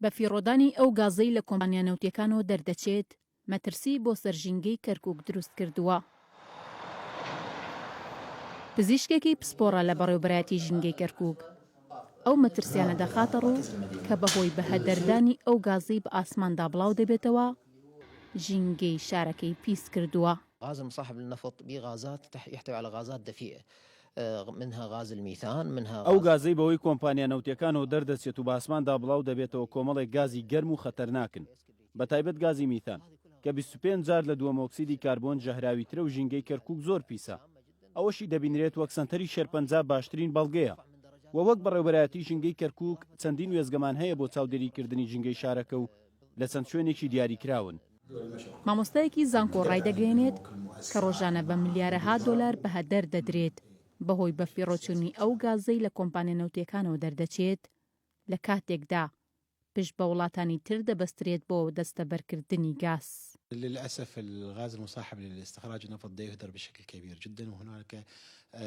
بە فیڕۆدانی ئەو گازەی لە کۆمپانیا نەوتیەکانەوە دەردەچێت مەترسی بۆ سەرژینگەی کەرکووک دروست کردووە. پزیشکێکی پسپۆڕە لە بەڕێوەبەرایەتی ژینگەی کەرکووک ئەو مەترسیانە دەخاتە ڕوو کە بەهۆی بەهەدەردانی ئەو گازەی بە ئاسماندا بڵاو دەبێتەوە ژینگەی شارەکەی پیس کردووە. غاز مصاحب للنفط بغازات يحتوي على غازات دفيئة منها غاز الميثان منها ئەو گازەی بەوەی کۆمپانیا نەوتیەکانەوە دەردەچێت و بە ئاسماندا بڵاو دەبێتەوە کۆمەڵێک گازی گەرم و خەتەرناکن بە تایبەت گازی میثان کە 25 جار لە دووەمۆکسیدی کاربۆن ژەهراویترە و ژینگەی کەرکووک زۆر پیسە. ئەوەشی دەبینرێت وەک سەنتەری شێرپەنجا باشترین بەڵگەیە و وەک بەڕێوەبەرایەتی ژینگەی کەرکووک چەندین وێزگەمان هەیە بۆ چاودێریکردنی ژینگەی شارەکە و لە چەند شوێنێکی دیاریکراون. مامۆستایەکی زانکۆ ڕایدەگەێنێت کە ڕۆژانە بە ملیارەها دۆلار بەهەدەر دەدرێت بەهۆی بەفیڕۆچوونی ئەو گازەی لە کۆمپانیا نەوتیەکانەوە دەردەچێت لە کاتێکدا پشت بە وڵاتانی تر دەبەسترێت بۆ دەستەبەرکردنی گاز. للأسف الغاز المصاحب لاستخراج النفط يهدر بشكل كبير جدا وهناك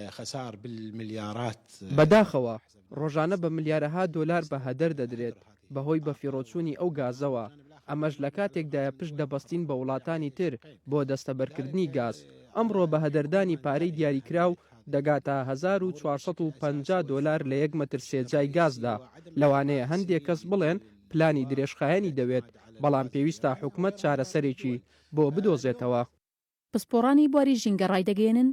خسائر بالمليارات. بەداخەوە ڕۆژانە بە ملیارەها دۆلار بەهەدەر دەدرێت بەهۆی بەفیڕۆچوونی ئەو گازەوە. ئەمەش لە کاتێکدایە پشت دەبەستین بە وڵاتانی تر بۆ دەستەبەرکردنی گاز. ئەمڕۆ بەهەدەردانی پارەی دیاریکراو دەگاتە 1450 دۆلار لە یەک مەتر سێجای گازدا. لەوانەیە هەندێک کەس بڵێن پلانی درێژخایەنی دەوێت بەڵام پێویستە حکومەت چارەسەرێکی بۆ بدۆزێتەوە. پسپۆڕانی بواری ژینگە ڕایدەگەێنن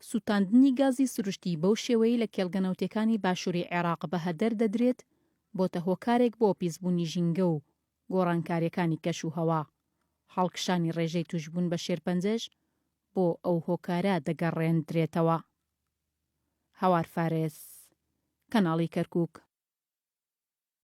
سوتاندنی گازی سروشتی بەو شێوەی لە کێڵگەنەوتەکانی باشووری عێراق بەهەدەر دەدرێت بۆتە هۆکارێک بۆ پیسبوونی ژینگە و گۆڕانکاریەکانی کەش و هەوا. هەڵکشانی ڕێژەی توشبوون بە شێرپەنجەش بۆ ئەو هۆکارە دەگەڕێندرێتەوە. هەوار فارس، کەناڵی کەرکووک.